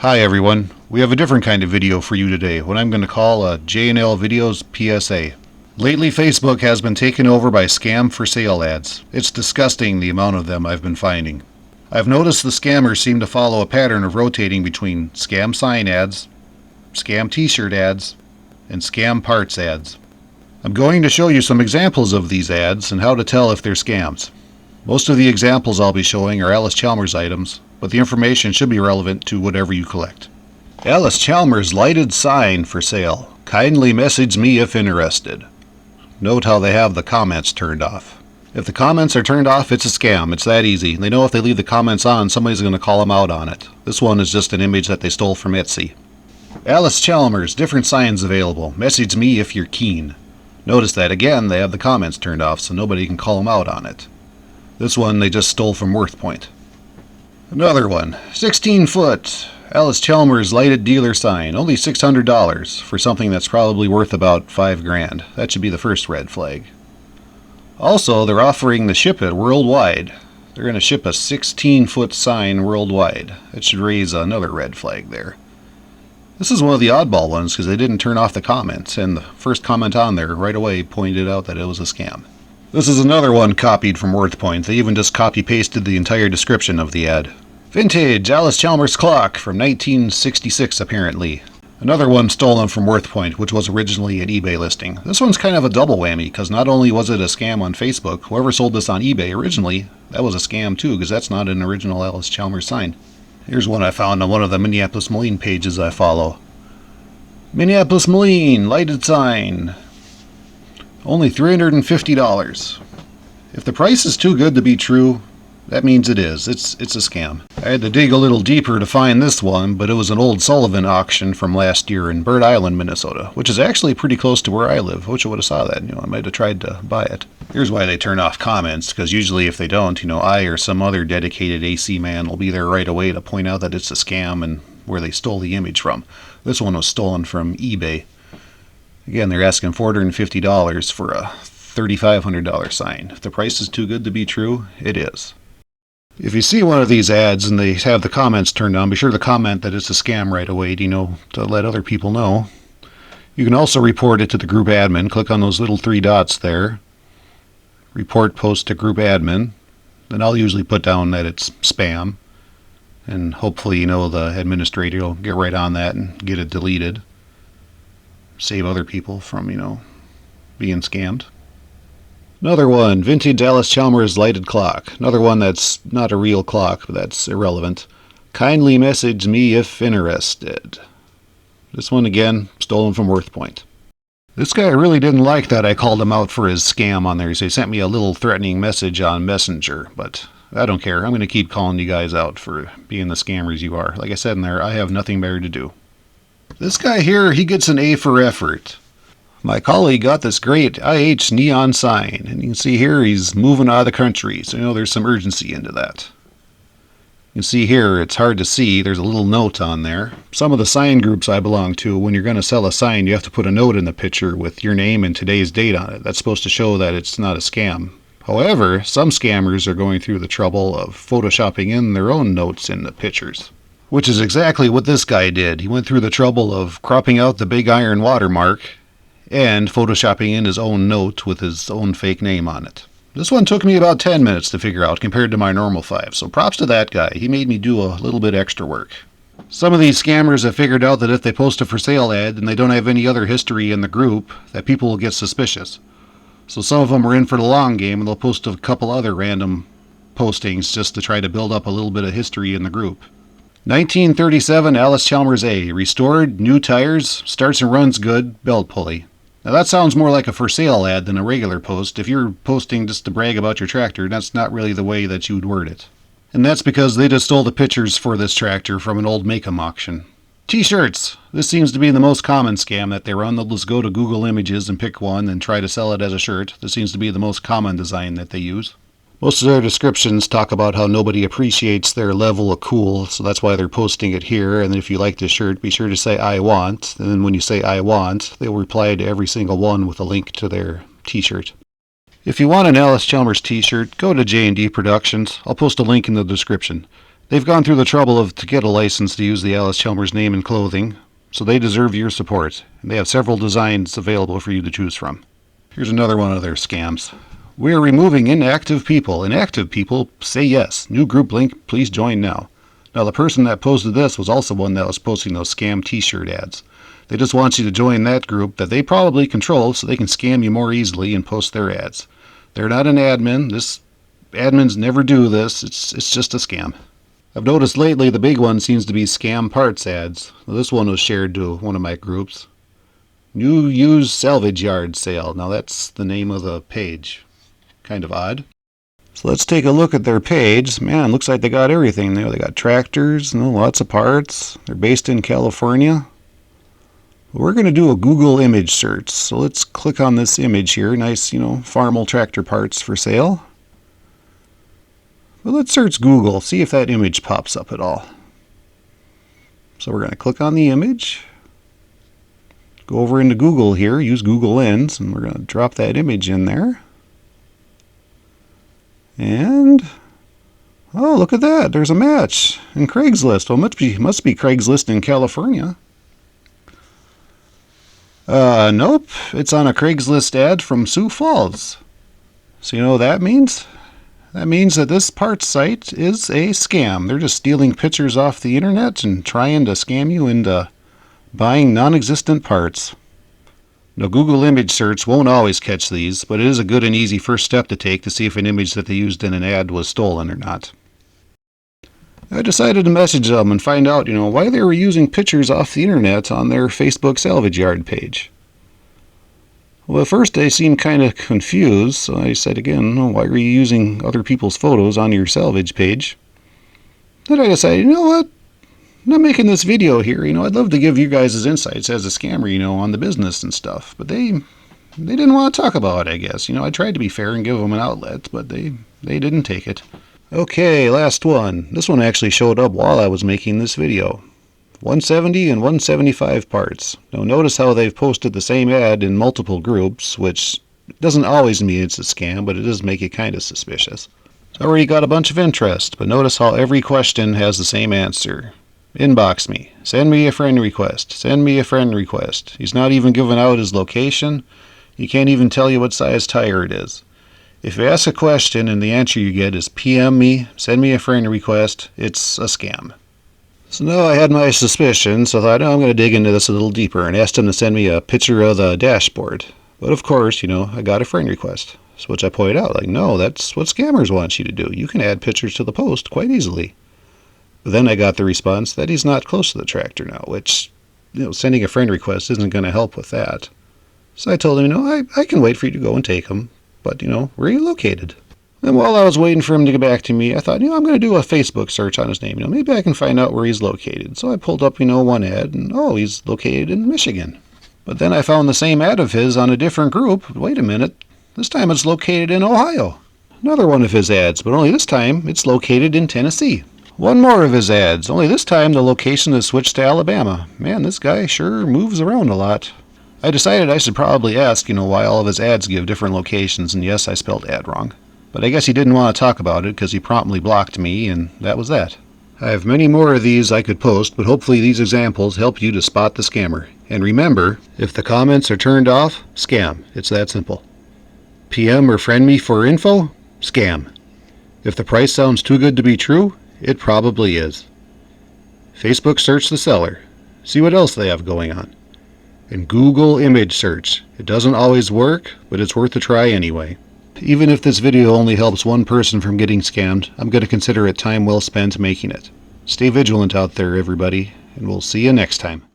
Hi everyone, we have a different kind of video for you today, what I'm going to call a J&L Videos PSA. Lately Facebook has been taken over by scam for sale ads. It's disgusting the amount of them I've been finding. I've noticed the scammers seem to follow a pattern of rotating between scam sign ads, scam t-shirt ads, and scam parts ads. I'm going to show you some examples of these ads and how to tell if they're scams. Most of the examples I'll be showing are Allis Chalmers items, but the information should be relevant to whatever you collect. Allis Chalmers lighted sign for sale. Kindly message me if interested. Note how they have the comments turned off. If the comments are turned off, it's a scam. It's that easy. They know if they leave the comments on, somebody's going to call them out on it. This one is just an image that they stole from Etsy. Allis Chalmers, different signs available. Message me if you're keen. Notice that again, they have the comments turned off, so nobody can call them out on it. This one they just stole from WorthPoint. Another one, 16-foot Allis Chalmers lighted dealer sign, only $600 for something that's probably worth about $5,000. That should be the first red flag. Also, they're offering to ship it worldwide. They're going to ship a 16-foot sign worldwide. That should raise another red flag there. This is one of the oddball ones because they didn't turn off the comments, and the first comment on there right away pointed out that it was a scam. This is another one copied from WorthPoint. They even just copy-pasted the entire description of the ad. Vintage Allis Chalmers clock from 1966 apparently. Another one stolen from WorthPoint, which was originally an eBay listing. This one's kind of a double whammy, because not only was it a scam on Facebook, whoever sold this on eBay originally, that was a scam too, because that's not an original Allis Chalmers sign. Here's one I found on one of the Minneapolis Moline pages I follow. Minneapolis Moline, lighted sign. Only $350. If the price is too good to be true, that means it is. It's a scam. I had to dig a little deeper to find this one, but it was an old Sullivan auction from last year in Bird Island, Minnesota, which is actually pretty close to where I live. I wish I would have saw that. I might have tried to buy it. Here's why they turn off comments, because usually if they don't, I or some other dedicated AC man will be there right away to point out that it's a scam and where they stole the image from. This one was stolen from eBay. Again, they're asking $450 for a $3,500 sign. If the price is too good to be true, it is. If you see one of these ads and they have the comments turned on, be sure to comment that it's a scam right away, to let other people know. You can also report it to the group admin. Click on those little three dots there. Report post to group admin. Then I'll usually put down that it's spam. And hopefully, the administrator will get right on that and get it deleted. Save other people from, being scammed. Another one, vintage Allis Chalmers lighted clock. Another one that's not a real clock, but that's irrelevant. Kindly message me if interested. This one again, stolen from WorthPoint. This guy really didn't like that I called him out for his scam on there, so he sent me a little threatening message on Messenger, but I don't care. I'm going to keep calling you guys out for being the scammers you are. Like I said in there, I have nothing better to do. This guy here, he gets an A for effort. My colleague got this great IH neon sign, and you can see here he's moving out of the country, so there's some urgency into that. You can see here, it's hard to see, there's a little note on there. Some of the sign groups I belong to, when you're going to sell a sign, you have to put a note in the picture with your name and today's date on it. That's supposed to show that it's not a scam. However, some scammers are going through the trouble of photoshopping in their own notes in the pictures. Which is exactly what this guy did. He went through the trouble of cropping out the big iron watermark and photoshopping in his own note with his own fake name on it. This one took me about 10 minutes to figure out compared to my normal 5, so props to that guy. He made me do a little bit extra work. Some of these scammers have figured out that if they post a for sale ad and they don't have any other history in the group, that people will get suspicious. So some of them are in for the long game and they'll post a couple other random postings just to try to build up a little bit of history in the group. 1937 Allis Chalmers A. Restored, new tires, starts and runs good, belt pulley. Now that sounds more like a for sale ad than a regular post. If you're posting just to brag about your tractor, that's not really the way that you would word it. And that's because they just stole the pictures for this tractor from an old Make-em auction. T-shirts. This seems to be the most common scam that they run. They'll just go to Google Images and pick one and try to sell it as a shirt. This seems to be the most common design that they use. Most of their descriptions talk about how nobody appreciates their level of cool, so that's why they're posting it here. And if you like this shirt, be sure to say I want. And then when you say I want, they'll reply to every single one with a link to their t-shirt. If you want an Allis Chalmers t-shirt, go to J&D Productions. I'll post a link in the description. They've gone through the trouble to get a license to use the Allis Chalmers name and clothing, so they deserve your support. And they have several designs available for you to choose from. Here's another one of their scams. We're removing inactive people. Inactive people, say yes. New group link, please join now. Now, the person that posted this was also one that was posting those scam t-shirt ads. They just want you to join that group that they probably control so they can scam you more easily and post their ads. They're not an admin. Admins never do this. It's just a scam. I've noticed lately the big one seems to be scam parts ads. Well, this one was shared to one of my groups. New used salvage yard sale. Now that's the name of the page. Kind of odd. So let's take a look at their page. Man, looks like they got everything there. They got tractors, lots of parts. They're based in California. We're going to do a Google image search. So let's click on this image here. Nice, Farmall tractor parts for sale. Well, let's search Google, see if that image pops up at all. So we're going to click on the image. Go over into Google here, use Google Lens, and we're going to drop that image in there. And, oh, look at that. There's a match in Craigslist. Well, must be Craigslist in California. Nope. It's on a Craigslist ad from Sioux Falls. So you know what that means? That means that this parts site is a scam. They're just stealing pictures off the internet and trying to scam you into buying non-existent parts. Now, Google image search won't always catch these, but it is a good and easy first step to take to see if an image that they used in an ad was stolen or not. I decided to message them and find out, why they were using pictures off the internet on their Facebook salvage yard page. Well, at first they seemed kind of confused, so I said again, why are you using other people's photos on your salvage page? Then I decided, you know what? I'm not making this video here. I'd love to give you guys insights as a scammer, on the business and stuff. But they didn't want to talk about it, I guess. I tried to be fair and give them an outlet, but they didn't take it. Okay, last one. This one actually showed up while I was making this video. 170 and 175 parts. Now notice how they've posted the same ad in multiple groups, which doesn't always mean it's a scam, but it does make it kind of suspicious. It's already got a bunch of interest, but notice how every question has the same answer. Inbox me. Send me a friend request. Send me a friend request. He's not even giving out his location. He can't even tell you what size tire it is. If you ask a question and the answer you get is PM me, send me a friend request, it's a scam. So now I had my suspicions, so I thought, I'm going to dig into this a little deeper and asked him to send me a picture of the dashboard. But of course, I got a friend request. So which I pointed out, no, that's what scammers want you to do. You can add pictures to the post quite easily. But then I got the response that he's not close to the tractor now, which, sending a friend request isn't going to help with that. So I told him, I can wait for you to go and take him, but, where are you located? And while I was waiting for him to get back to me, I thought, I'm going to do a Facebook search on his name. Maybe I can find out where he's located. So I pulled up, one ad, and, he's located in Michigan. But then I found the same ad of his on a different group. Wait a minute, this time it's located in Ohio. Another one of his ads, but only this time it's located in Tennessee. One more of his ads, only this time the location is switched to Alabama. Man, this guy sure moves around a lot. I decided I should probably ask, why all of his ads give different locations, and yes, I spelled ad wrong. But I guess he didn't want to talk about it because he promptly blocked me, and that was that. I have many more of these I could post, but hopefully these examples help you to spot the scammer. And remember, if the comments are turned off, scam. It's that simple. PM or friend me for info, scam. If the price sounds too good to be true, it probably is. Facebook search the seller. See what else they have going on. And Google image search. It doesn't always work, but it's worth a try anyway. Even if this video only helps one person from getting scammed, I'm going to consider it time well spent making it. Stay vigilant out there, everybody, and we'll see you next time.